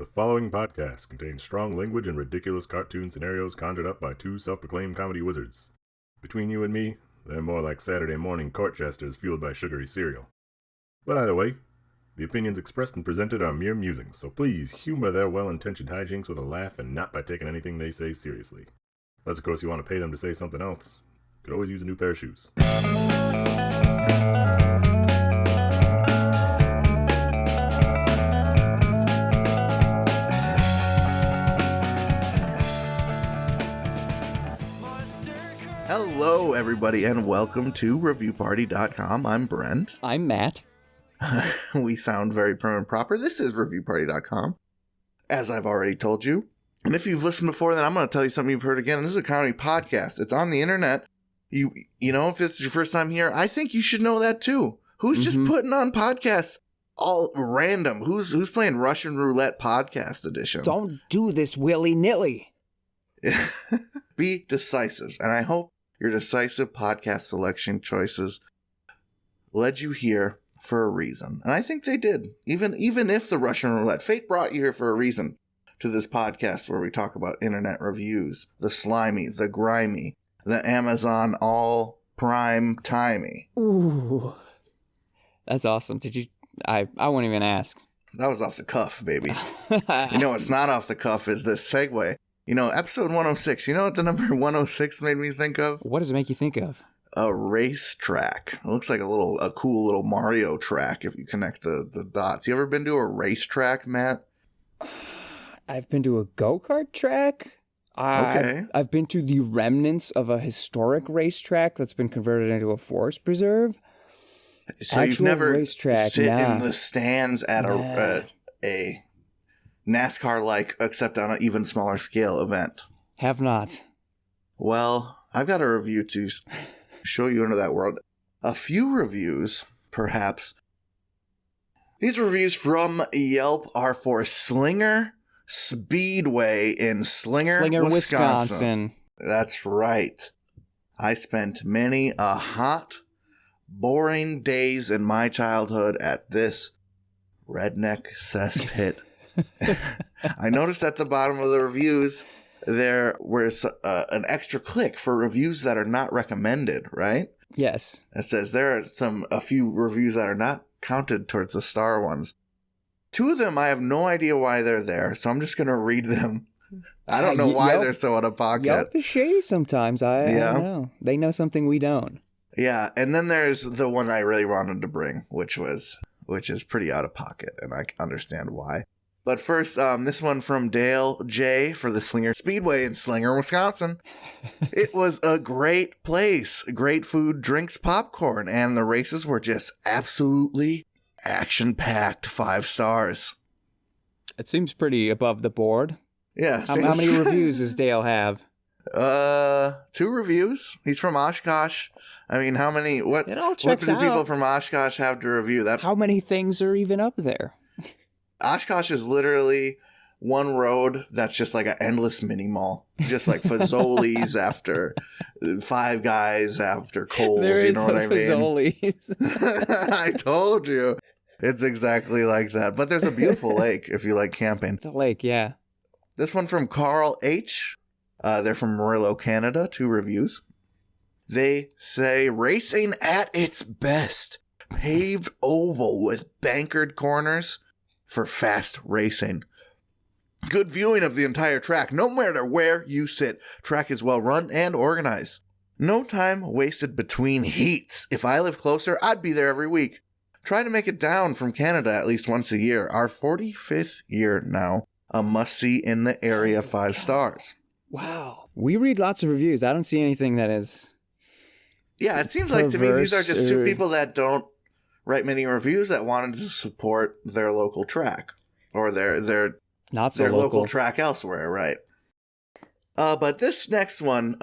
The following podcast contains strong language and ridiculous cartoon scenarios conjured up by two self-proclaimed comedy wizards. Between you and me, they're more like Saturday morning court jesters fueled by sugary cereal. But either way, the opinions expressed and presented are mere musings, so please humor their well-intentioned hijinks with a laugh and not by taking anything they say seriously. Unless, of course, you want to pay them to say something else. Could always use a new pair of shoes. Hello, everybody, and welcome to ReviewParty.com. I'm Brent. I'm Matt. We sound very prim and proper. This is ReviewParty.com, as I've already told you. And if you've listened before, then I'm going to tell you something you've heard again. This is a comedy podcast. It's on the internet. You know, if it's your first time here, I think you should know that too. Who's just putting on podcasts all random? Who's playing Russian Roulette Podcast Edition? Don't do this willy-nilly. Be decisive, and I hope your decisive podcast selection choices led you here for a reason. And I think they did. Even if the Russian Roulette, fate brought you here for a reason to this podcast where we talk about internet reviews, the slimy, the grimy, the Amazon all prime timey. Ooh. That's awesome. Did you... I won't even ask. That was off the cuff, baby. You know what's not off the cuff is this segue. You know, episode 106, you know what the number 106 made me think of? What does it make you think of? A racetrack. It looks like a cool little Mario track if you connect the dots. You ever been to a racetrack, Matt? I've been to a go-kart track. Okay. I've been to the remnants of a historic racetrack that's been converted into a forest preserve. So you've never sit in the stands at a NASCAR-like, except on an even smaller scale event. Have not. Well, I've got a review to show you into that world. A few reviews, perhaps. These reviews from Yelp are for Slinger Speedway in Slinger, Wisconsin. That's right. I spent many a hot, boring days in my childhood at this redneck cesspit. I noticed at the bottom of the reviews there was an extra click for reviews that are not recommended, right? Yes. It says there are a few reviews that are not counted towards the star ones. Two of them, I have no idea why they're there, so I'm just going to read them. I don't know why they're so out of pocket. Yelp is shady sometimes. I don't know. They know something we don't. Yeah, and then there's the one I really wanted to bring, which is pretty out of pocket, and I understand why. But first, this one from Dale J. for the Slinger Speedway in Slinger, Wisconsin. It was a great place. Great food, drinks, popcorn, and the races were just absolutely action-packed. 5 stars. It seems pretty above the board. Yeah. How many reviews does Dale have? 2 reviews. He's from Oshkosh. I mean, how many? What do people from Oshkosh have to review? How many things are even up there? Oshkosh is literally one road that's just like an endless mini mall. Just like Fazoli's after Five Guys after Kohl's, you know what I mean? Fazoli's. I told you. It's exactly like that. But there's a beautiful lake if you like camping. The lake, yeah. This one from Carl H. They're from Murillo, Canada. 2 reviews. They say, racing at its best. Paved oval with bankered corners for fast racing. Good viewing of the entire track, no matter where you sit. Track is well run and organized. No time wasted between heats. If I lived closer, I'd be there every week. Try to make it down from Canada at least once a year. Our 45th year now. A must-see in the area, 5 stars. Wow. We read lots of reviews. I don't see anything that is... Yeah, it seems like to me these are just 2 people that don't write many reviews that wanted to support their local track. Or their local track elsewhere, right? But this next one,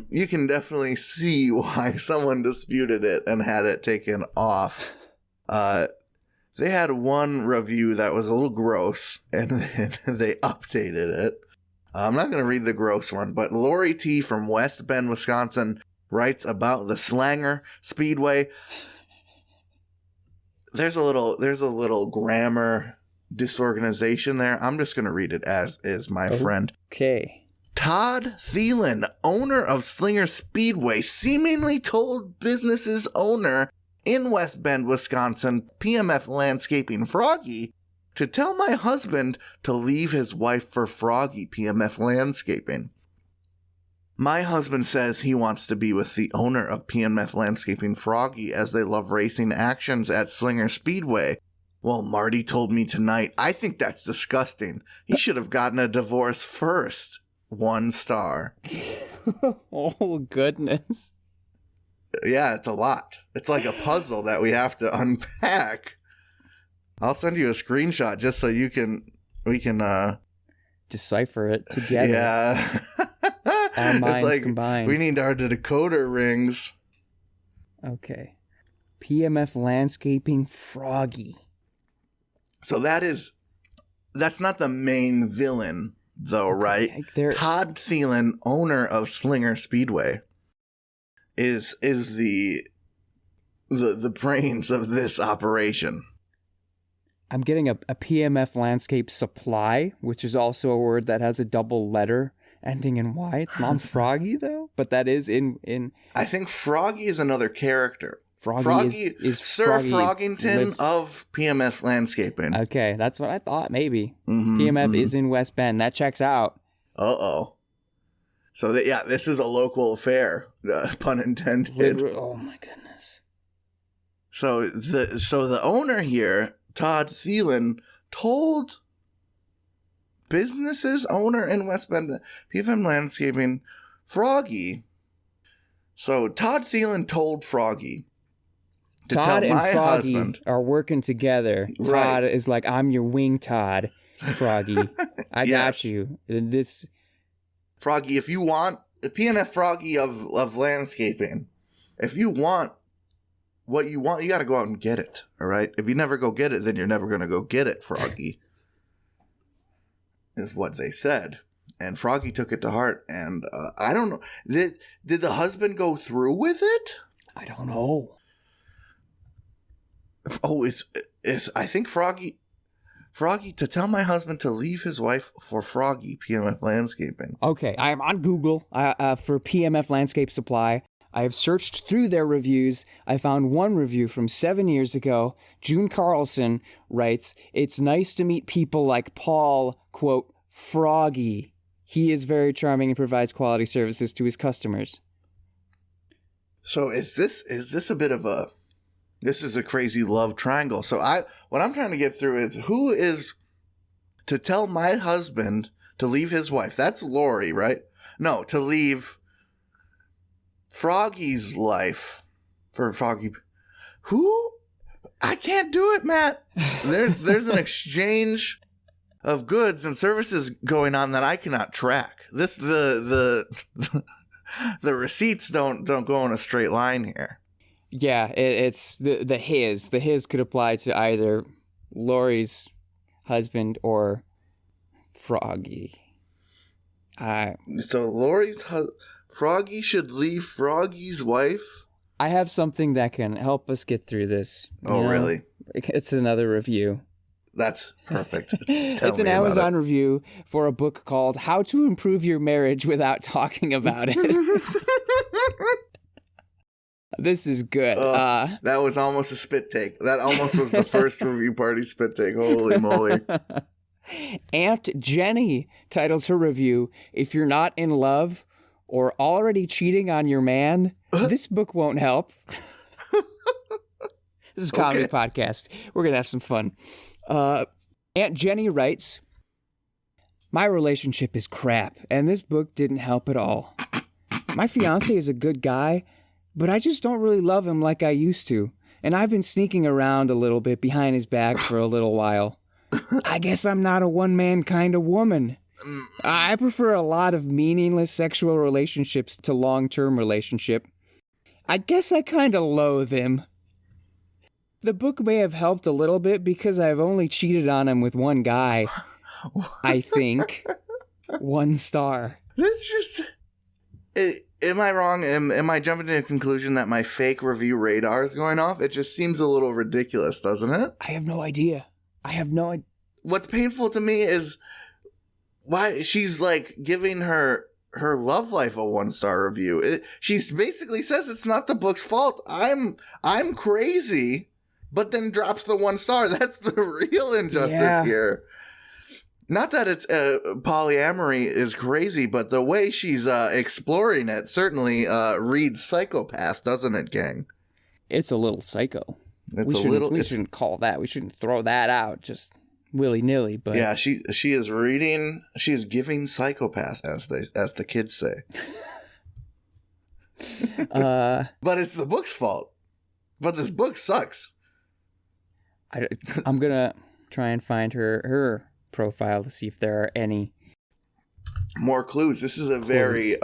you can definitely see why someone disputed it and had it taken off. They had one review that was a little gross, and then they updated it. I'm not going to read the gross one, but Lori T. from West Bend, Wisconsin, writes about the Slinger Speedway. There's a little grammar disorganization there. I'm just going to read it as is, my friend. Okay. Todd Thielen, owner of Slinger Speedway, seemingly told business's owner in West Bend, Wisconsin, PMF Landscaping Froggy, to tell my husband to leave his wife for Froggy, PMF Landscaping. My husband says he wants to be with the owner of PMF Landscaping Froggy as they love racing actions at Slinger Speedway. Well, Marty told me tonight, I think that's disgusting. He should have gotten a divorce first. 1 star. Oh, goodness. Yeah, it's a lot. It's like a puzzle that we have to unpack. I'll send you a screenshot just so we can decipher it together. Yeah. Our minds it's like, combined. We need our decoder rings. Okay. PMF Landscaping Froggy. So that's not the main villain, though, right? Todd Thielen, owner of Slinger Speedway, is the brains of this operation. I'm getting a PMF Landscape Supply, which is also a word that has a double letter ending in Y. It's not Froggy, though, but that is in... I think Froggy is another character. Froggy is Sir Froggy Froggington of PMF Landscaping. Okay, that's what I thought, maybe. Mm-hmm, PMF is in West Bend. That checks out. Uh-oh. So, this is a local affair, pun intended. Oh, my goodness. So the owner here, Todd Thielen, told business's owner in West Bend, PMF Landscaping, Froggy. So Todd Thielen told Froggy to Todd tell and my Froggy husband are working together. Todd is like, I'm your wing, Todd. Froggy, I got you. This Froggy, if you want the PNF Froggy of landscaping, if you want what you want, you got to go out and get it. All right. If you never go get it, then you're never going to go get it, Froggy. Is what they said. And Froggy took it to heart. And I don't know. Did the husband go through with it? I don't know. Oh, I think Froggy to tell my husband to leave his wife for Froggy, PMF Landscaping. Okay, I am on Google for PMF Landscape Supply. I have searched through their reviews. I found one review from 7 years ago. June Carlson writes, "It's nice to meet people like Paul, quote, Froggy. He is very charming and provides quality services to his customers." So is this a bit of a... This is a crazy love triangle. So what I'm trying to get through is who is to tell my husband to leave his wife. That's Lori, right? No, to leave Froggy's life for Froggy. Who? I can't do it, Matt. There's an exchange of goods and services going on that I cannot track. The receipts don't go in a straight line here. Yeah, it's the his. The his could apply to either Lori's husband or Froggy. So Froggy should leave Froggy's wife? I have something that can help us get through this. Oh, really? It's another review. That's perfect. It's an Amazon review for a book called How to Improve Your Marriage Without Talking About It. This is good. That was almost a spit take. That almost was the first review party spit take. Holy moly. Aunt Jenny titles her review, "If you're not in love or already cheating on your man, this book won't help." This is a comedy podcast. We're going to have some fun. Aunt Jenny writes, "My relationship is crap, and this book didn't help at all. My fiancé is a good guy, but I just don't really love him like I used to, and I've been sneaking around a little bit behind his back for a little while. I guess I'm not a one-man kind of woman. I prefer a lot of meaningless sexual relationships to long-term relationship. I guess I kind of loathe him. The book may have helped a little bit because I've only cheated on him with one guy. I think. 1 star. That's just... Am I wrong? Am I jumping to a conclusion that my fake review radar is going off? It just seems a little ridiculous, doesn't it? I have no idea. what's painful to me is why she's like giving her love life a 1-star review. She basically says it's not the book's fault. I'm crazy, but then drops the 1 star. That's the real injustice here. Not that it's polyamory is crazy, but the way she's exploring it certainly reads psychopath, doesn't it, gang? It's a little psycho. We shouldn't call that. We shouldn't throw that out just willy-nilly. But yeah, she is reading. She is giving psychopath, as the kids say. But it's the book's fault. But this book sucks. I'm gonna try and find her profile to see if there are any more clues. This is a very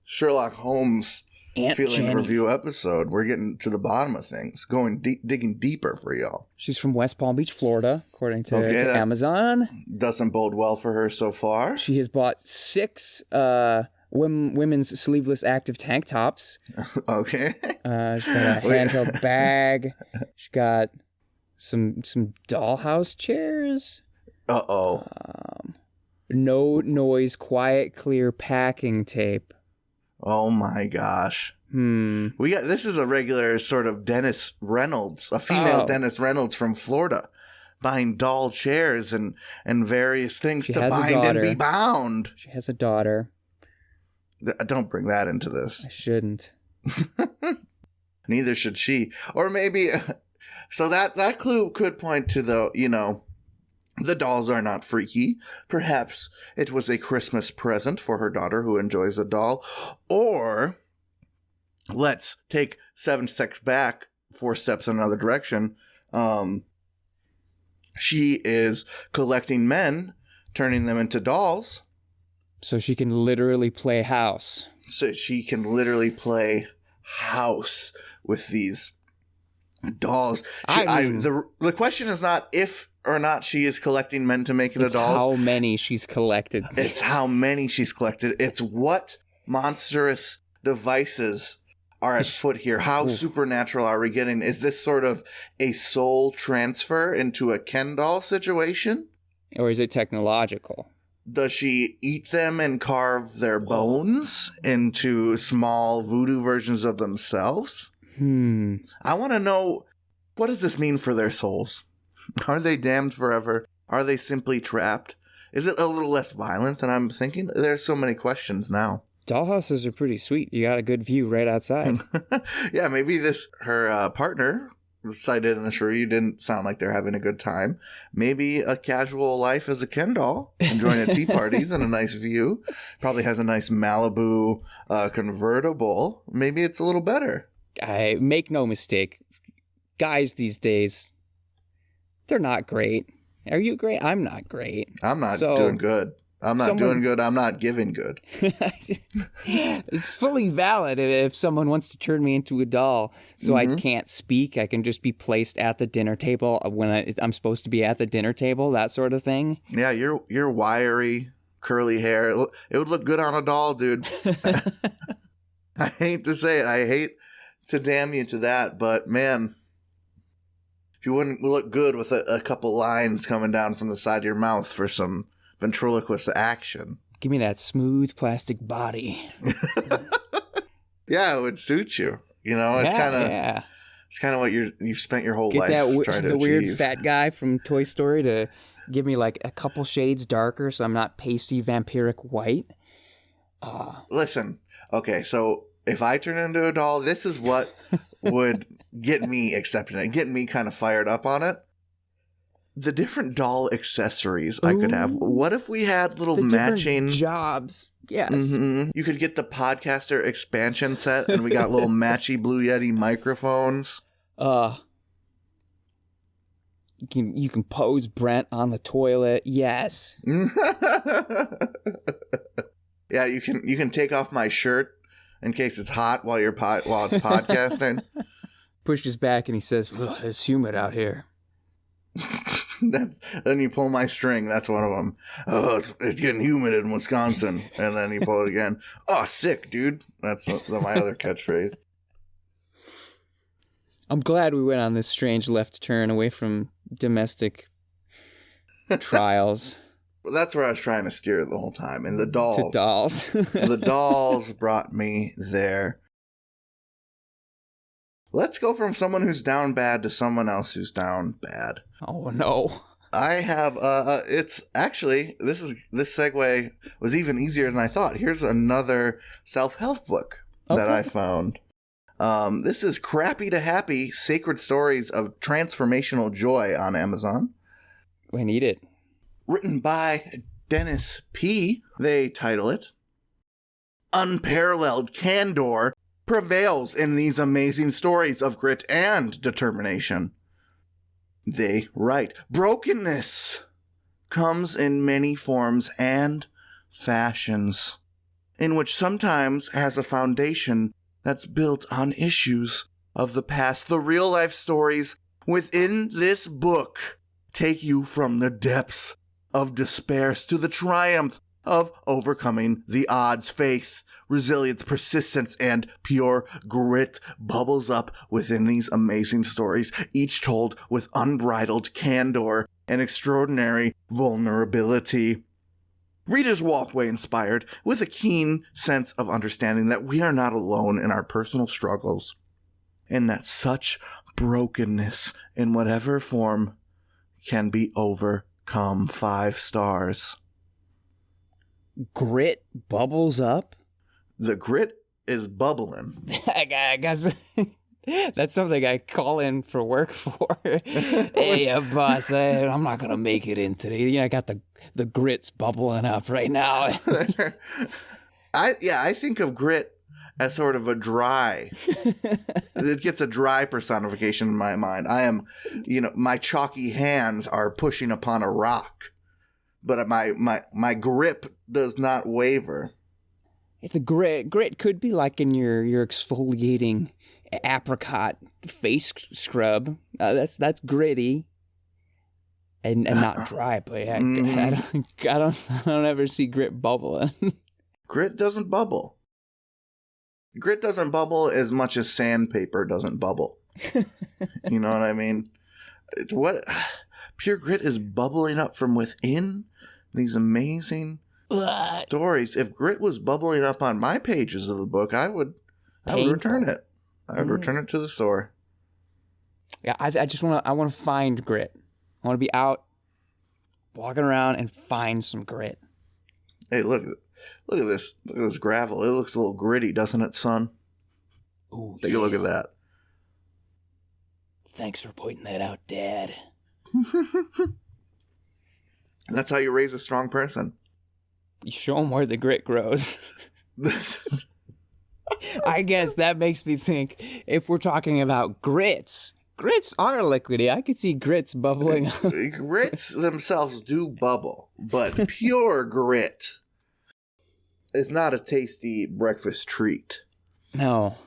Sherlock Holmes feeling review episode. We're getting to the bottom of things, digging deeper for y'all. She's from West Palm Beach, Florida, according to Amazon. Doesn't bode well for her so far. She has bought 6 women's sleeveless active tank tops. Okay. She's got a handheld bag. She's got some dollhouse chairs. Uh-oh. No noise, quiet, clear packing tape. Oh my gosh. This is a regular sort of Dennis Reynolds, a female Dennis Reynolds from Florida, buying doll chairs and various things to bind and be bound. She has a daughter. Don't bring that into this. I shouldn't. Neither should she. Or maybe, so that clue could point to the dolls are not freaky. Perhaps it was a Christmas present for her daughter who enjoys a doll. Or, let's take 7 steps back, 4 steps in another direction. She is collecting men, turning them into dolls. So she can literally play house. So she can literally play house with these dolls. The question is not if or not she is collecting men to make into dolls. How many she's collected. It's how many she's collected. It's what monstrous devices are at foot here. How supernatural are we getting? Is this sort of a soul transfer into a Ken doll situation? Or is it technological? Does she eat them and carve their bones into small voodoo versions of themselves? I want to know, what does this mean for their souls? Are they damned forever? Are they simply trapped? Is it a little less violent than I'm thinking? There's so many questions now. Dollhouses are pretty sweet. You got a good view right outside. Yeah, maybe her partner cited in this review didn't sound like they're having a good time. Maybe a casual life as a Ken doll, enjoying at tea parties and a nice view. Probably has a nice Malibu convertible. Maybe it's a little better. I make no mistake. Guys these days, they're not great. Are you great? I'm not great. I'm not doing good. I'm not doing good. I'm not giving good. It's fully valid if someone wants to turn me into a doll so I can't speak. I can just be placed at the dinner table when I'm supposed to be at the dinner table, that sort of thing. Yeah, your wiry, curly hair. It would look good on a doll, dude. I hate to say it. I hate to damn you to that, but man, if you wouldn't look good with a couple lines coming down from the side of your mouth for some ventriloquist action. Give me that smooth plastic body. Yeah, it would suit you. It's kind of what you've spent your whole life trying to achieve. The weird fat guy from Toy Story to give me like a couple shades darker so I'm not pasty vampiric white. Listen, okay, so if I turn into a doll, this is what would get me accepting it, get me kind of fired up on it. The different doll accessories I could have. What if we had little matching jobs? Yes. Mm-hmm. You could get the podcaster expansion set, and we got little matchy Blue Yeti microphones. You can pose Brent on the toilet. Yes. Yeah, you can take off my shirt in case it's hot while it's podcasting. Pushes back and he says, "It's humid out here." Then you pull my string. That's one of them. Oh, it's getting humid in Wisconsin. And then you pull it again. Oh, sick, dude. That's my other catchphrase. I'm glad we went on this strange left turn away from domestic trials. That's where I was trying to steer the whole time. And the dolls. To dolls. The dolls brought me there. Let's go from someone who's down bad to someone else who's down bad. Oh, no. I have, it's actually, this segue was even easier than I thought. Here's another self-help book that I found. This is Crappy to Happy, Sacred Stories of Transformational Joy on Amazon. We need it. Written by Dennis P. They title it, Unparalleled Candor Prevails in These Amazing Stories of Grit and Determination. They write, brokenness comes in many forms and fashions, in which sometimes has a foundation that's built on issues of the past. The real-life stories within this book take you from the depths of despair to the triumph of overcoming the odds. Faith, resilience, persistence, and pure grit bubbles up within these amazing stories, each told with unbridled candor and extraordinary vulnerability. Readers walk away inspired with a keen sense of understanding that we are not alone in our personal struggles, and that such brokenness in whatever form can be overcome. 5 stars. Grit bubbles up? The grit is bubbling. I guess that's something I call in for work for. Hey, boss, I'm not going to make it in today. You know, I got the grits bubbling up right now. I think of grit as sort of a dry. It gets a dry personification in my mind. I am, my chalky hands are pushing upon a rock, but my grip does not waver. The grit could be like in your exfoliating apricot face scrub. That's gritty and not dry. But yeah, I don't ever see grit bubbling. Grit doesn't bubble. Grit doesn't bubble as much as sandpaper doesn't bubble. You know what I mean? What pure grit is bubbling up from within these amazing stories. If grit was bubbling up on my pages of the book, I would return it. I would return it to the store. Yeah, I want to find grit. I want to be out walking around and find some grit. Hey, look at this. Look at this gravel. It looks a little gritty, doesn't it, son? Ooh, Take a look at that. Thanks for pointing that out, Dad. And that's how you raise a strong person. You show them where the grit grows. I guess that makes me think, if we're talking about grits are liquidy. I could see grits bubbling up. Grits themselves do bubble, but pure grit is not a tasty breakfast treat. No.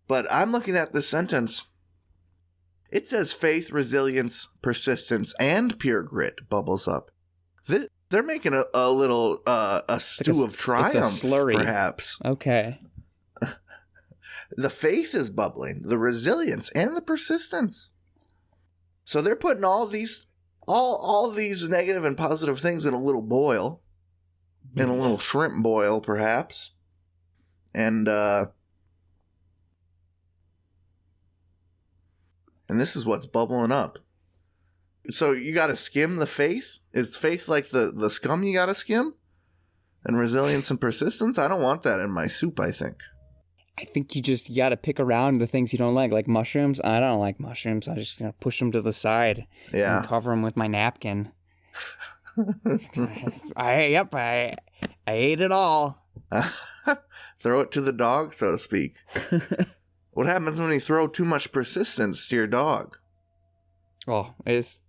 But I'm looking at this sentence. It says faith, resilience, persistence, and pure grit bubbles up. They're making a little a stew of triumph, it's a slurry. Perhaps. Okay. The faith is bubbling, the resilience, and the persistence. So they're putting all these negative and positive things in a little boil, in a little shrimp boil, perhaps, and this is what's bubbling up. So you got to skim the faith. Is faith like the scum you got to skim? And resilience and persistence? I don't want that in my soup, I think. I think you got to pick around the things you don't like mushrooms. I don't like mushrooms. I'm just going to push them to the side and cover them with my napkin. I ate it all. Throw it to the dog, so to speak. What happens when you throw too much persistence to your dog? Oh, it's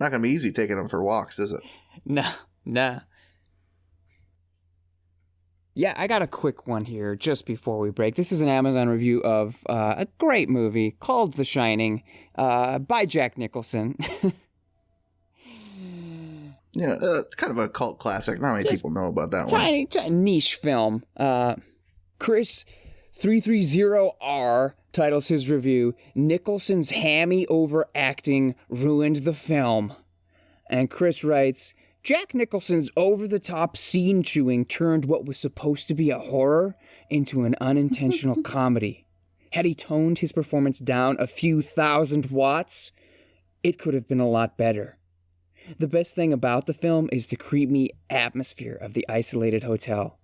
not going to be easy taking them for walks, is it? Nah. Yeah, I got a quick one here just before we break. This is an Amazon review of a great movie called The Shining by Jack Nicholson. Yeah, it's kind of a cult classic. Not many people know about that one. Tiny niche film. Chris 330R titles his review, Nicholson's hammy overacting ruined the film. And Chris writes, Jack Nicholson's over-the-top scene-chewing turned what was supposed to be a horror into an unintentional comedy. Had he toned his performance down a few thousand watts, it could have been a lot better. The best thing about the film is the creepy atmosphere of the isolated hotel.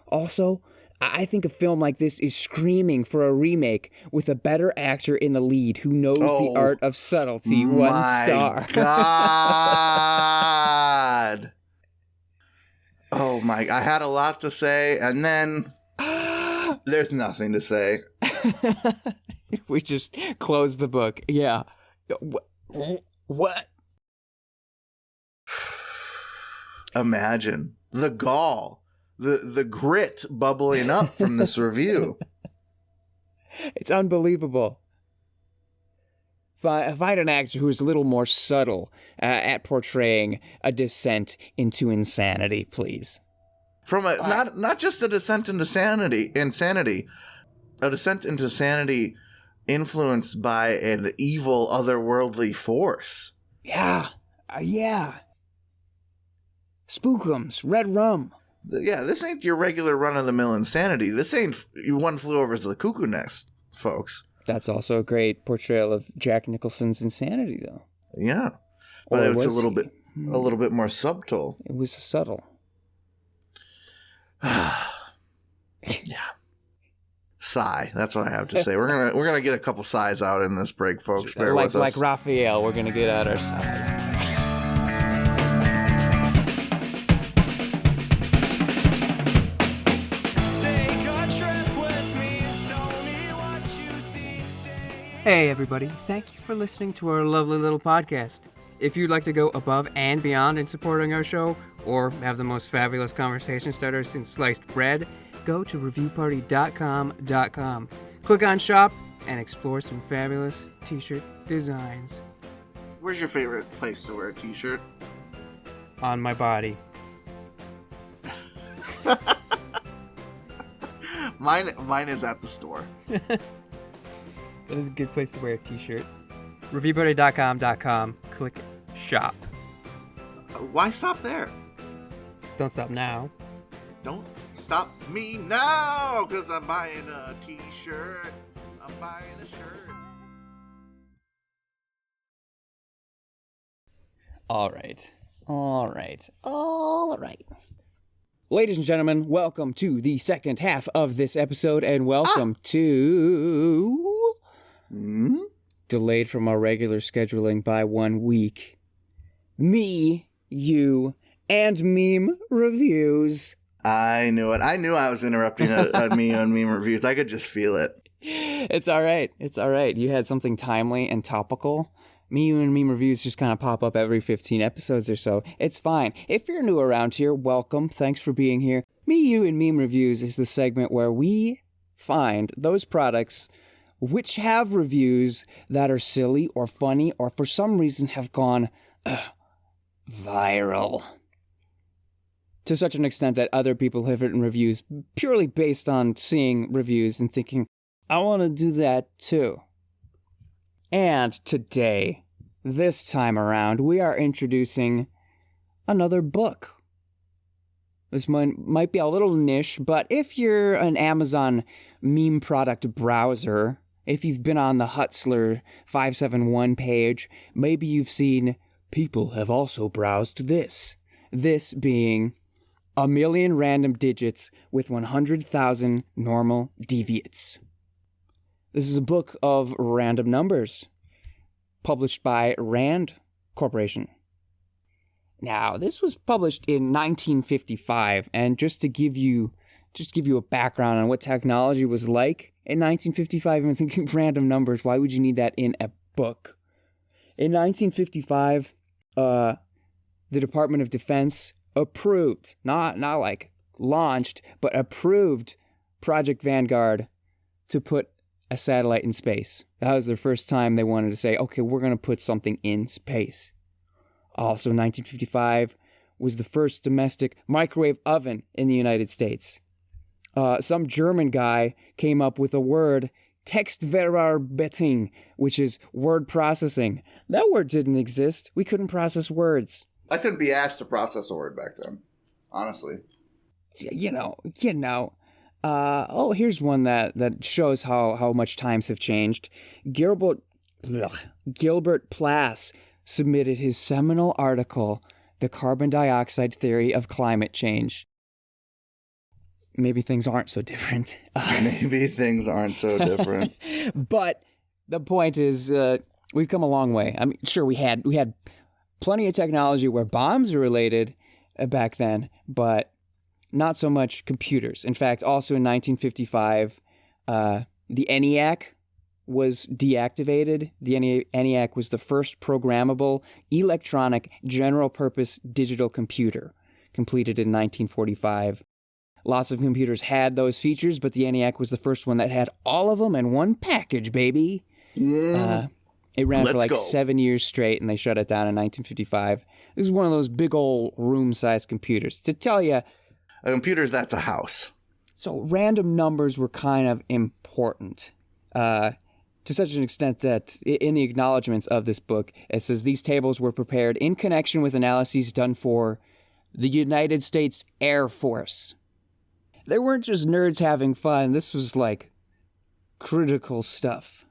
Also, I think a film like this is screaming for a remake with a better actor in the lead who knows the art of subtlety. 1 star. God. Oh my, I had a lot to say, and then there's nothing to say. We just closed the book. Yeah. What? Imagine the gall, the grit bubbling up from this review. It's unbelievable. Find an actor who is a little more subtle at portraying a descent into insanity, please. From a not just a descent into insanity, a descent into sanity influenced by an evil otherworldly force. Yeah. Spookums, red rum. Yeah, this ain't your regular run-of-the-mill insanity. This ain't One Flew Over the Cuckoo Nest, folks. That's also a great portrayal of Jack Nicholson's insanity, though. Yeah, but it was a little bit more subtle. It was subtle. Yeah. Sigh. That's what I have to say. We're gonna get a couple sighs out in this break, folks. Bear with us. Like Raphael, we're gonna get out our sighs. Hey everybody, thank you for listening to our lovely little podcast. If you'd like to go above and beyond in supporting our show, or have the most fabulous conversation starter since sliced bread, go to reviewparty.com. Click on shop and explore some fabulous t-shirt designs. Where's your favorite place to wear a t-shirt? On my body. Mine is at the store. That is a good place to wear a t-shirt. Reviewparty.com. Click shop. Why stop there? Don't stop now. Don't stop me now, because I'm buying a t-shirt. I'm buying a shirt. All right. Ladies and gentlemen, welcome to the second half of this episode, and welcome to... Delayed from our regular scheduling by 1 week. Me, you, and meme reviews. I knew it. I knew I was interrupting me on meme reviews. I could just feel it. It's all right. You had something timely and topical. Me, you, and meme reviews just kind of pop up every 15 episodes or so. It's fine. If you're new around here, welcome. Thanks for being here. Me, you, and meme reviews is the segment where we find those products which have reviews that are silly or funny or for some reason have gone viral. To such an extent that other people have written reviews purely based on seeing reviews and thinking, I want to do that too. And today, this time around, we are introducing another book. This might be a little niche, but if you're an Amazon meme product browser, if you've been on the Hutzler 571 page, maybe you've seen people have also browsed this. This being A Million Random Digits with 100,000 Normal Deviates. This is a book of random numbers, published by Rand Corporation. Now, this was published in 1955, and just to give you a background on what technology was like in 1955, I'm thinking random numbers. Why would you need that in a book? In 1955, the Department of Defense approved, not like launched, but approved Project Vanguard to put a satellite in space. That was their first time they wanted to say, okay, we're going to put something in space. Also, 1955 was the first domestic microwave oven in the United States. Some German guy came up with a word Textverarbeitung, which is word processing. That word didn't exist. We couldn't process words. I couldn't be asked to process a word back then, honestly. You know. Here's one that shows how much times have changed. Gilbert Plass submitted his seminal article, The Carbon Dioxide Theory of Climate Change. Maybe things aren't so different. Maybe things aren't so different. But the point is, we've come a long way. I mean, sure, we had plenty of technology where bombs are related back then, but not so much computers. In fact, also in 1955, the ENIAC was deactivated. The ENIAC was the first programmable electronic general-purpose digital computer, completed in 1945. Lots of computers had those features, but the ENIAC was the first one that had all of them in one package, baby. It ran for like 7 years straight, and they shut it down in 1955. This is one of those big old room-sized computers. To tell you, a computer, that's a house. So random numbers were kind of important, to such an extent that in the acknowledgments of this book, it says these tables were prepared in connection with analyses done for the United States Air Force. They weren't just nerds having fun. This was like critical stuff.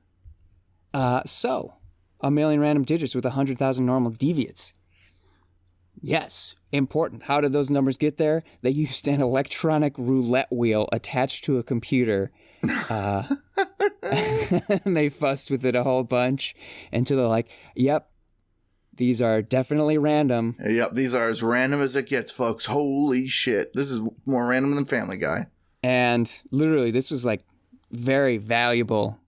So, 1,000,000 random digits with 100,000 normal deviates. Yes, important. How did those numbers get there? They used an electronic roulette wheel attached to a computer. And they fussed with it a whole bunch until they're like, yep, these are definitely random. Yep, these are as random as it gets, folks. Holy shit. This is more random than Family Guy. And literally, this was like very valuable.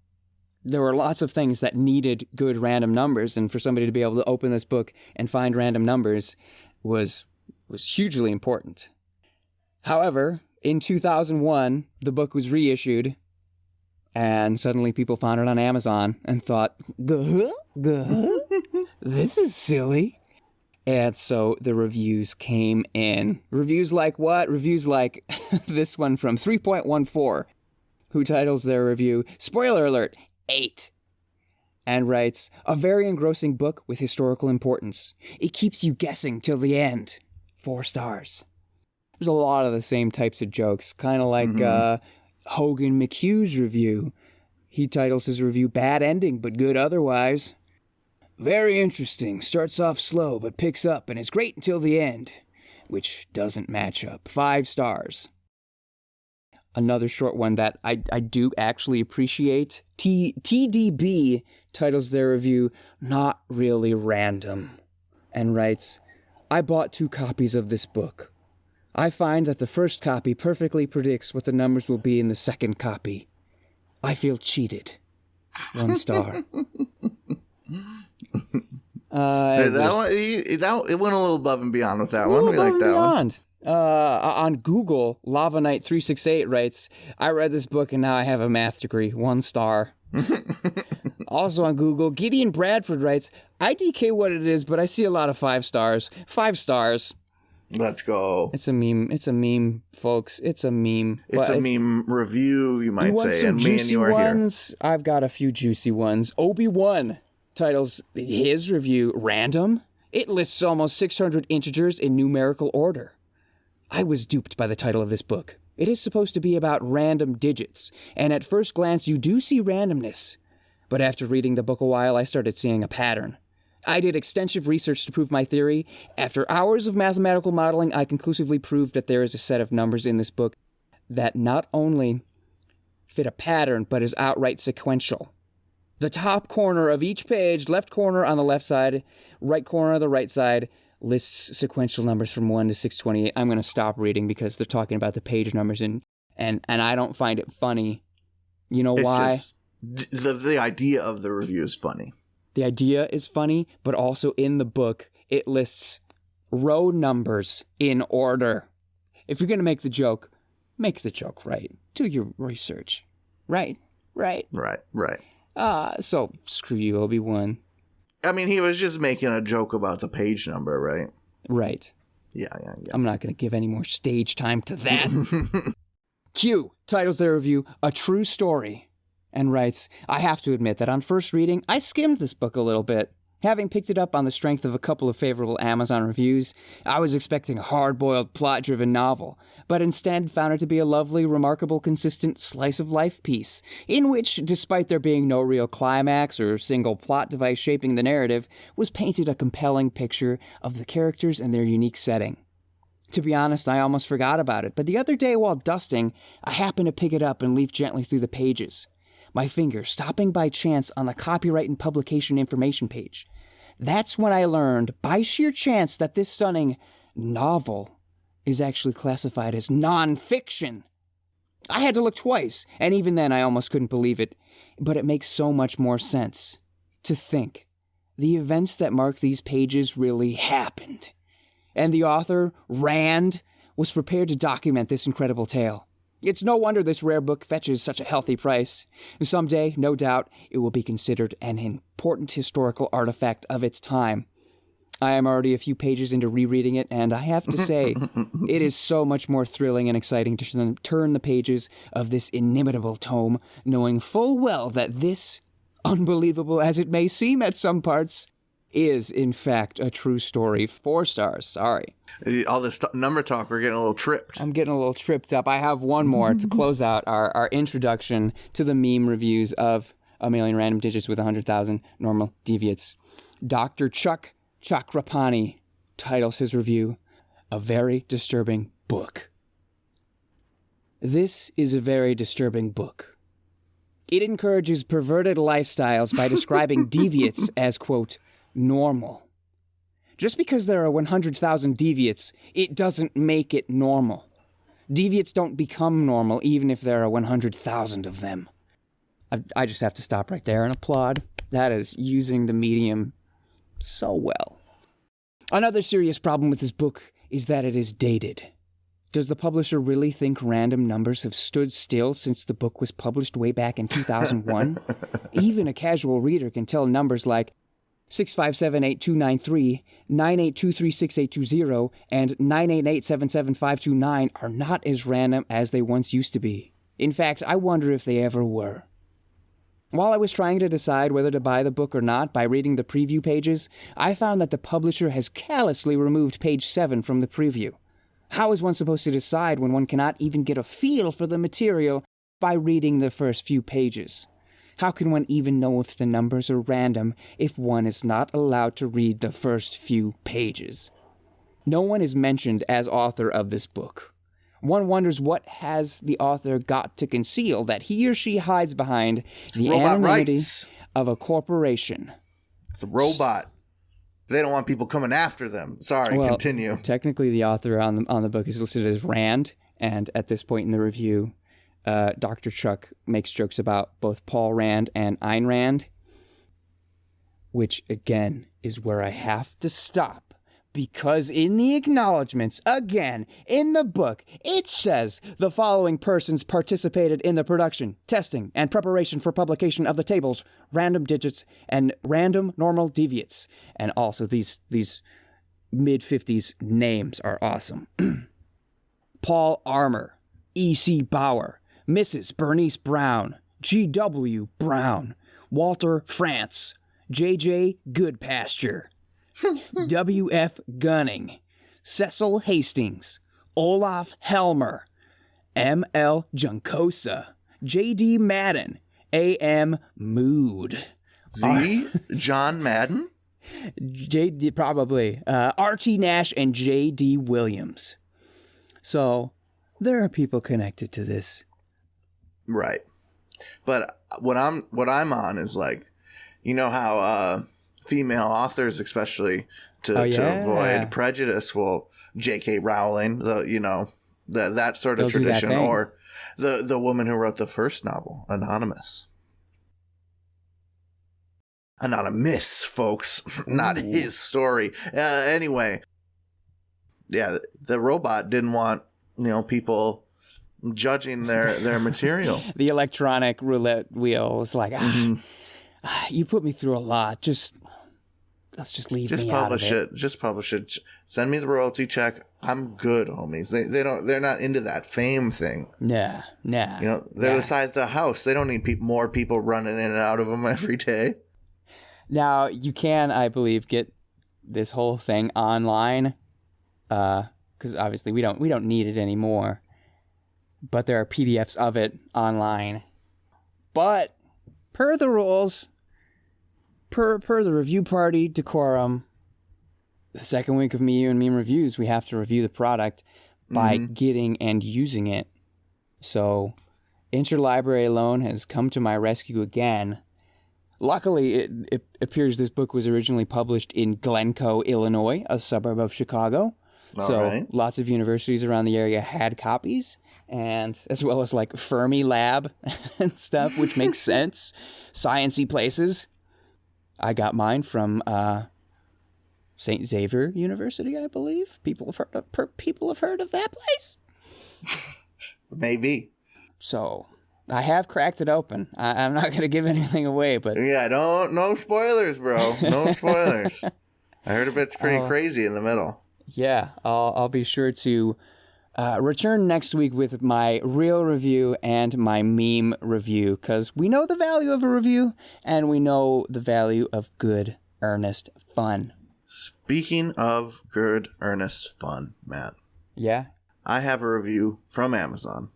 There were lots of things that needed good random numbers, and for somebody to be able to open this book and find random numbers was hugely important. However, in 2001, the book was reissued, and suddenly people found it on Amazon and thought, this is silly. And so the reviews came in. Reviews like what? Reviews like this one from 3.14, who titles their review, spoiler alert, 8, and writes, a very engrossing book with historical importance. It keeps you guessing till the end. 4 stars. There's a lot of the same types of jokes, kind of like Hogan McHugh's review. He titles his review, Bad Ending, but Good Otherwise. Very interesting. Starts off slow, but picks up, and is great until the end. Which doesn't match up. 5 stars. Another short one that I do actually appreciate. TDB titles their review, Not Really Random, and writes, I bought 2 copies of this book. I find that the first copy perfectly predicts what the numbers will be in the second copy. I feel cheated. 1 star. It went a little above and beyond with that one. We like that one. On Google, Lava Knight 368 writes, I read this book and now I have a math degree. 1 star. Also on Google, Gideon Bradford writes, I DK what it is, but I see a lot of 5 stars. 5 stars. Let's go. It's a meme. It's a meme, folks. It's a meme. It's a meme review, you might say. And me and you are ones? Here. I've got a few juicy ones. Obi-Wan titles his review, Random. It lists almost 600 integers in numerical order. I was duped by the title of this book. It is supposed to be about random digits, and at first glance you do see randomness. But after reading the book a while, I started seeing a pattern. I did extensive research to prove my theory. After hours of mathematical modeling, I conclusively proved that there is a set of numbers in this book that not only fit a pattern, but is outright sequential. The top corner of each page, left corner on the left side, right corner on the right side, lists sequential numbers from 1 to 628. I'm going to stop reading because they're talking about the page numbers, and I don't find it funny. You know why? The idea of the review is funny. The idea is funny, but also in the book, it lists row numbers in order. If you're going to make the joke right. Do your research. Right. So screw you, Obi-Wan. I mean, he was just making a joke about the page number, right? Right. Yeah. I'm not going to give any more stage time to that. Q titles their review, A True Story. and writes, I have to admit that on first reading, I skimmed this book a little bit. Having picked it up on the strength of a couple of favorable Amazon reviews, I was expecting a hard-boiled, plot-driven novel, but instead found it to be a lovely, remarkable, consistent slice-of-life piece, in which, despite there being no real climax or single plot device shaping the narrative, was painted a compelling picture of the characters and their unique setting. To be honest, I almost forgot about it, but the other day while dusting, I happened to pick it up and leaf gently through the pages, my finger stopping by chance on the copyright and publication information page. That's when I learned, by sheer chance, that this stunning novel is actually classified as nonfiction. I had to look twice, and even then I almost couldn't believe it, but it makes so much more sense. To think, the events that mark these pages really happened, and the author, Rand, was prepared to document this incredible tale. It's no wonder this rare book fetches such a healthy price. Someday, no doubt, it will be considered an important historical artifact of its time. I am already a few pages into rereading it, and I have to say, it is so much more thrilling and exciting to turn the pages of this inimitable tome, knowing full well that this, unbelievable as it may seem at some parts, is, in fact, a true story. 4 stars, sorry. All this number talk, we're getting a little tripped. I'm getting a little tripped up. I have one more to close out our introduction to the meme reviews of A Million Random Digits with 100,000 Normal Deviates. Dr. Chuck Chakrapani titles his review, A Very Disturbing Book. This is a very disturbing book. It encourages perverted lifestyles by describing deviates as, quote, normal. Just because there are 100,000 deviates, it doesn't make it normal. Deviates don't become normal even if there are 100,000 of them. I just have to stop right there and applaud. That is using the medium so well. Another serious problem with this book is that it is dated. Does the publisher really think random numbers have stood still since the book was published way back in 2001? Even a casual reader can tell numbers like 6578293, 9823680, and 988775229 are not as random as they once used to be. In fact, I wonder if they ever were. While I was trying to decide whether to buy the book or not by reading the preview pages, I found that the publisher has callously removed page 7 from the preview. How is one supposed to decide when one cannot even get a feel for the material by reading the first few pages? How can one even know if the numbers are random if one is not allowed to read the first few pages? No one is mentioned as author of this book. One wonders what has the author got to conceal that he or she hides behind the anonymity of a corporation. It's a robot. They don't want people coming after them. Sorry, well, continue. Technically, the author on the book is listed as Rand, and at this point in the review, Dr. Chuck makes jokes about both Paul Rand and Ayn Rand, which, again, is where I have to stop. Because in the acknowledgments, again, in the book, it says the following persons participated in the production, testing, and preparation for publication of the tables, random digits, and random normal deviates. And also these mid-50s names are awesome. Paul Armour, E.C. Bauer, Mrs. Bernice Brown, G.W. Brown, Walter France, J.J. Goodpasture, W.F. Gunning, Cecil Hastings, Olaf Helmer, M.L. Juncosa, J.D. Madden, A.M. Mood. John Madden? J.D. probably. R.T. Nash and J.D. Williams. So there are people connected to this. Right. But what I'm on is like, you know how female authors, especially to avoid prejudice, will J.K. Rowling, that sort of tradition, or the woman who wrote the first novel, Anonymous, folks, not his story. Anyway, yeah, the robot didn't want people judging their material. The electronic roulette wheel was like, you put me through a lot. Let's just leave me out of it. Just publish it. Send me the royalty check. I'm good, homies. They're not into that fame thing. Nah. They're the size of the house. They don't need more people running in and out of them every day. Now, you can, I believe, get this whole thing online, because obviously we don't need it anymore. But there are PDFs of it online. But per the rules, per the review party decorum, the second week of Me, You, and Meme reviews, we have to review the product by getting and using it. So, Interlibrary Loan has come to my rescue again. Luckily, it appears this book was originally published in Glencoe, Illinois, a suburb of Chicago. Lots of universities around the area had copies, and as well as like Fermi Lab and stuff, which makes sense. Science-y places. I got mine from St. Xavier University, I believe. People have heard of that place. Maybe. So I have cracked it open. I'm not going to give anything away, but yeah, no spoilers, bro. No spoilers. I heard a bit's pretty crazy in the middle. Yeah, I'll be sure to return next week with my real review and my meme review, because we know the value of a review and we know the value of good, earnest fun. Speaking of good, earnest fun, Matt. Yeah? I have a review from Amazon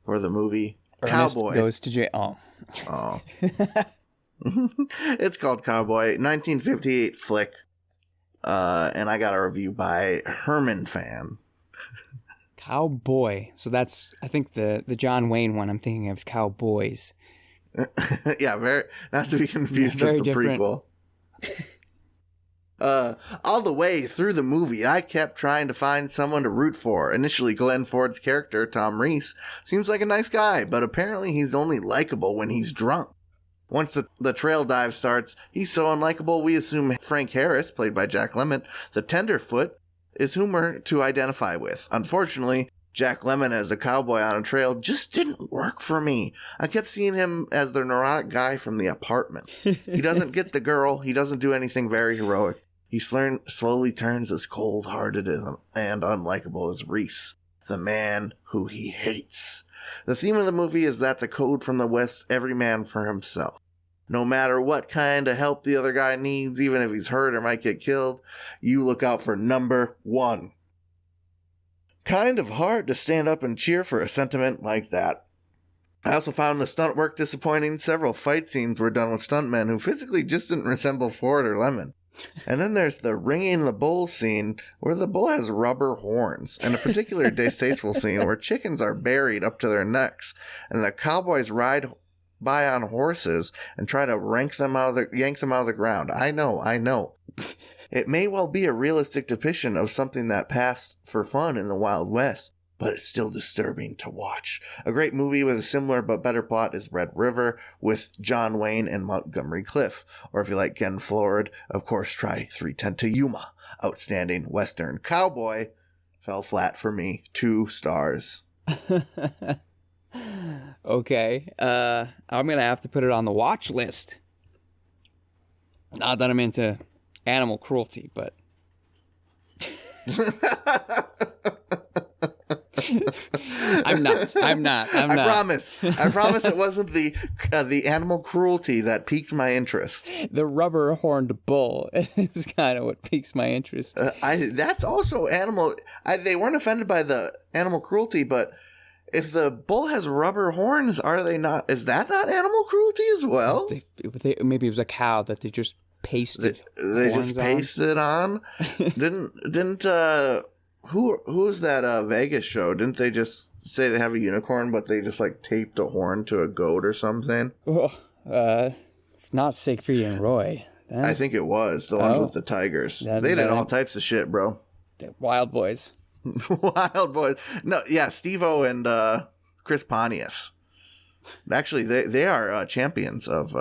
for the movie Ernest Cowboy. Goes to jail. Oh. It's called Cowboy, 1958 flick. And I got a review by Herman Fan. Cowboy. So that's, I think the John Wayne one I'm thinking of is Cowboys. Yeah, very not to be confused with the different. prequel. All the way through the movie, I kept trying to find someone to root for. Initially, Glenn Ford's character, Tom Reese, seems like a nice guy, but apparently he's only likable when he's drunk. Once the trail dive starts, he's so unlikable we assume Frank Harris, played by Jack Lemmon, the tenderfoot, is whom we're to identify with. Unfortunately, Jack Lemmon as a cowboy on a trail just didn't work for me. I kept seeing him as the neurotic guy from The Apartment. He doesn't get the girl. He doesn't do anything very heroic. He slowly turns as cold-hearted and unlikable as Reese, the man who he hates. The theme of the movie is that the code from the West, every man for himself. No matter what kind of help the other guy needs, even if he's hurt or might get killed, you look out for number one. Kind of hard to stand up and cheer for a sentiment like that. I also found the stunt work disappointing. Several fight scenes were done with stuntmen who physically just didn't resemble Ford or Lemmon. And then there's the ringing the bull scene where the bull has rubber horns, and a particular distasteful scene where chickens are buried up to their necks, and the cowboys ride by on horses and try to yank them out of the ground. I know. It may well be a realistic depiction of something that passed for fun in the Wild West, but it's still disturbing to watch. A great movie with a similar but better plot is Red River with John Wayne and Montgomery Clift. Or if you like Ken Flord, of course try 310 to Yuma. Outstanding Western Cowboy. Fell flat for me. 2 stars. Okay. I'm going to have to put it on the watch list. Not that I'm into animal cruelty, but... I'm not. I promise it wasn't the animal cruelty that piqued my interest. The rubber-horned bull is kind of what piques my interest. That's also animal. They weren't offended by the animal cruelty, but if the bull has rubber horns, are they not? Is that not animal cruelty as well? Maybe it was a cow that they just pasted. They just pasted on. Didn't who was that Vegas show? Didn't they just say they have a unicorn, but they just like taped a horn to a goat or something? Well, not Siegfried and Roy. I think it was the ones with the tigers. They did all types of shit, bro. Wild boys. Wild boys. No, yeah, Steve-O and Chris Pontius. Actually, they are champions of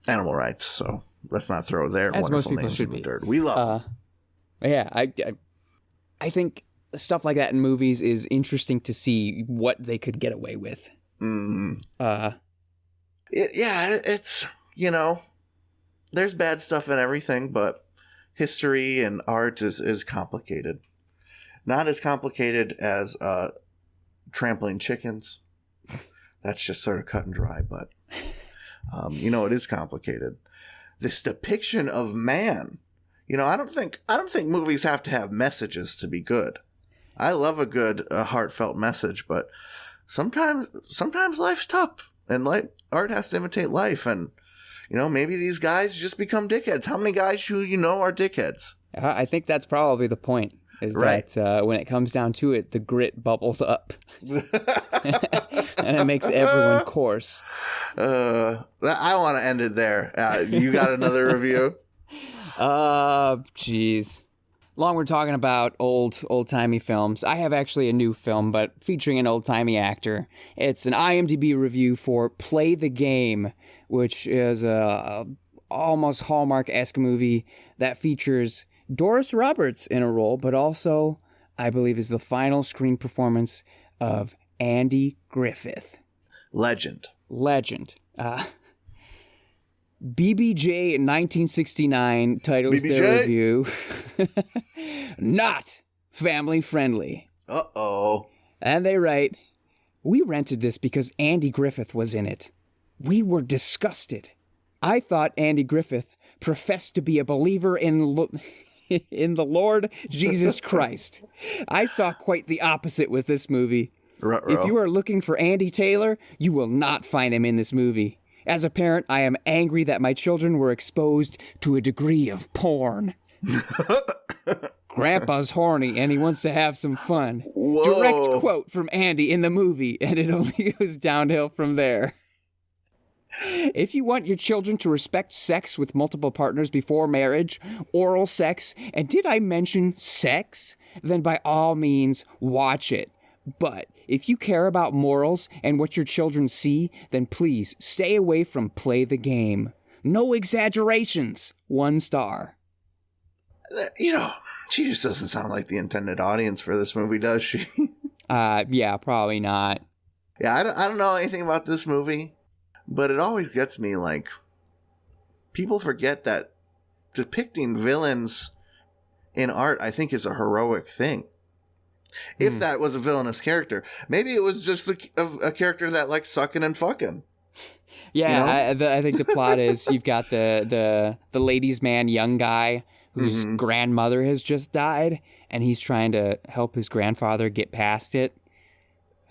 animal rights. So let's not throw their As wonderful names in the dirt. We love them. Yeah, I think stuff like that in movies is interesting to see what they could get away with. It's, there's bad stuff in everything, but, history and art is complicated. Not as complicated as trampling chickens. That's just sort of cut and dry, but it is complicated. This depiction of man. I don't think movies have to have messages to be good. I love a good heartfelt message, but sometimes life's tough, and art has to imitate life, and maybe these guys just become dickheads. How many guys who are dickheads? I think that's probably the point. Is right. That when it comes down to it, the grit bubbles up, and it makes everyone coarse. I want to end it there. You got another review? Jeez. Long we're talking about old-timey films. I have actually a new film, but featuring an old-timey actor. It's an IMDb review for Play the Game, which is a almost Hallmark-esque movie that features Doris Roberts in a role, but also, I believe, is the final screen performance of Andy Griffith. Legend. BBJ in 1969 titles BBJ? their review, Not Family Friendly. Uh-oh. And they write, we rented this because Andy Griffith was in it. We were disgusted. I thought Andy Griffith professed to be a believer in the Lord Jesus Christ. I saw quite the opposite with this movie. Ruh-roh. If you are looking for Andy Taylor, you will not find him in this movie. As a parent, I am angry that my children were exposed to a degree of porn. Grandpa's horny and he wants to have some fun. Whoa. Direct quote from Andy in the movie, and it only goes downhill from there. If you want your children to respect sex with multiple partners before marriage, oral sex, and did I mention sex? Then by all means, watch it. But if you care about morals and what your children see, then please stay away from Play the Game. No exaggerations. 1 star. She just doesn't sound like the intended audience for this movie, does she? Yeah, probably not. Yeah, I don't know anything about this movie, but it always gets me, people forget that depicting villains in art, I think, is a heroic thing. If that was a villainous character. Maybe it was just a character that likes sucking and fucking. Yeah, I think the plot is you've got the ladies' man young guy whose grandmother has just died, and he's trying to help his grandfather get past it.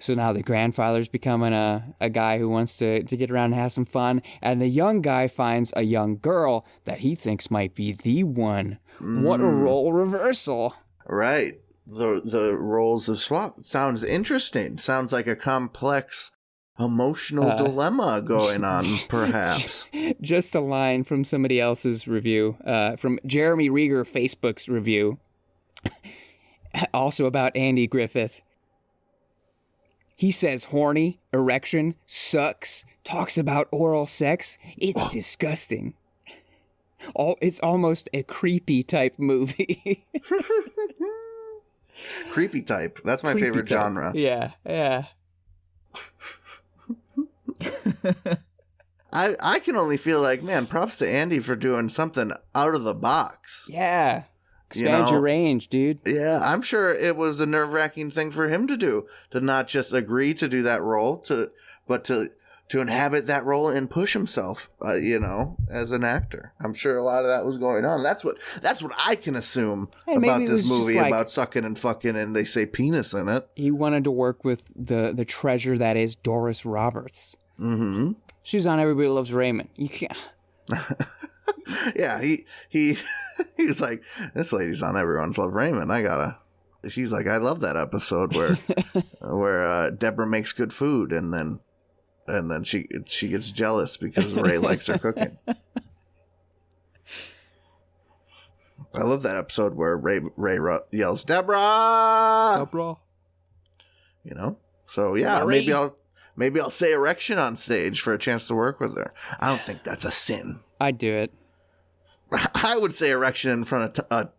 So now the grandfather's becoming a guy who wants to get around and have some fun, and the young guy finds a young girl that he thinks might be the one. What a role reversal. Right. The roles of swap. Sounds interesting. Sounds like a complex emotional dilemma going on, perhaps. Just a line from somebody else's review, from Jeremy Rieger, Facebook's review, also about Andy Griffith. He says horny, erection, sucks, talks about oral sex. It's disgusting. It's almost a creepy type movie. Creepy type. That's my Creepy favorite type. genre. Yeah. I can only feel like, man, props to Andy for doing something out of the box. Yeah. Expand your range, dude. Yeah, I'm sure it was a nerve-wracking thing for him to do, to not just agree to do that role, but to inhabit that role and push himself, as an actor. I'm sure a lot of that was going on. That's what I can assume about this movie, about sucking and fucking, and they say penis in it. He wanted to work with the treasure that is Doris Roberts. Mm-hmm. She's on Everybody Loves Raymond. You can't... Yeah, he's like, this lady's on Everyone's Love Raymond. She's like, I love that episode where Deborah makes good food and then she gets jealous because Ray likes her cooking. I love that episode where Ray yells, Deborah! Deborah. So yeah, maybe I'll say erection on stage for a chance to work with her. I don't think that's a sin. I'd do it. I would say erection in front of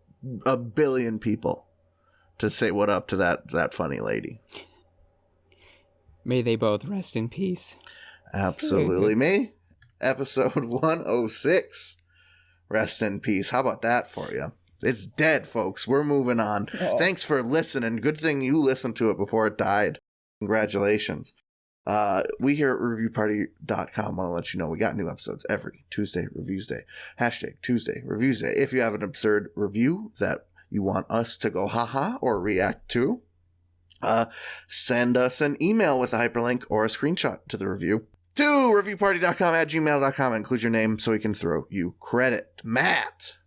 a billion people to say what up to that funny lady. May they both rest in peace. Absolutely. Me, episode 106. rest in peace. How about that for you? It's dead, folks. We're moving on. Oh. Thanks for listening. Good thing you listened to it before it died. Congratulations. We here at reviewparty.com want to let you know we got new episodes every Tuesday, Reviews Day. # Tuesday, Reviews Day. If you have an absurd review that you want us to go haha or react to, send us an email with a hyperlink or a screenshot to the review to reviewparty.com@gmail.com and include your name so we can throw you credit. Matt.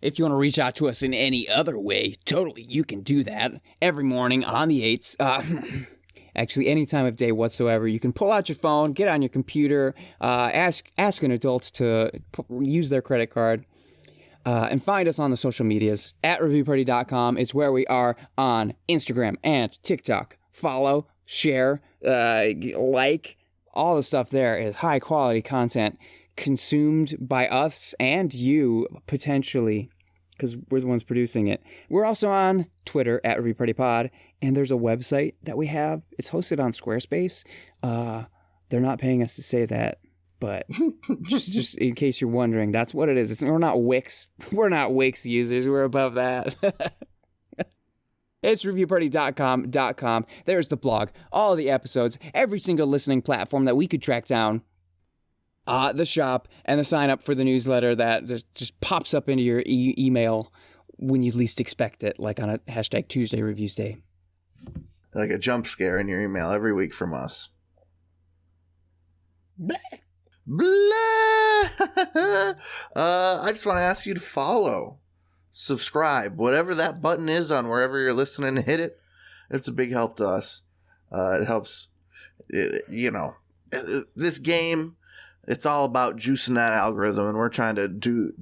If you want to reach out to us in any other way, totally, you can do that every morning on the 8s. Actually, any time of day whatsoever. You can pull out your phone, get on your computer, ask an adult to use their credit card, and find us on the social medias. At reviewparty.com is where we are on Instagram and TikTok. Follow, share, like. All the stuff there is high quality content consumed by us and you, potentially, because we're the ones producing it. We're also on Twitter at ReviewPartyPod, and there's a website that we have. It's hosted on Squarespace. They're not paying us to say that, but just in case you're wondering, that's what it is. We're not Wix. We're not Wix users. We're above that. It's reviewparty.com. There's the blog, all of the episodes, every single listening platform that we could track down, the shop, and the sign up for the newsletter that just pops up into your email when you least expect it, like on a # Tuesday Reviews Day. Like a jump scare in your email every week from us. Blah. Blah. I just want to ask you to follow, subscribe, whatever that button is on wherever you're listening, hit it. It's a big help to us. It helps, this game, it's all about juicing that algorithm, and we're trying to do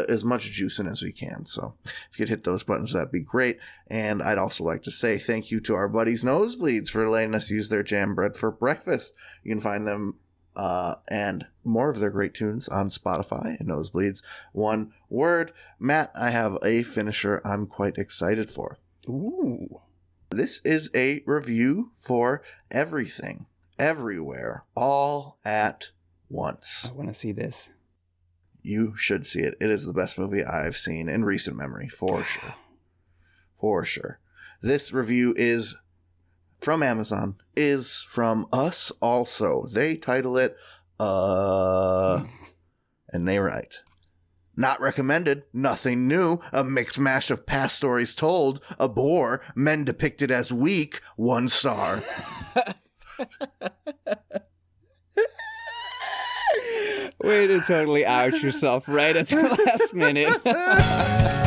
as much juicing as we can. So if you could hit those buttons, that'd be great. And I'd also like to say thank you to our buddies Nosebleeds for letting us use their jam bread for breakfast. You can find them and more of their great tunes on Spotify and Nosebleeds. One word. Matt, I have a finisher I'm quite excited for. Ooh. This is a review for everything, everywhere, all at once. I want to see this. You should see it. It is the best movie I've seen in recent memory, for sure. For sure. This review is from Amazon, is from us also. They title it, and they write, not recommended, nothing new, a mixed mash of past stories told, a bore, men depicted as weak, 1 star. Way to totally out yourself right at the last minute.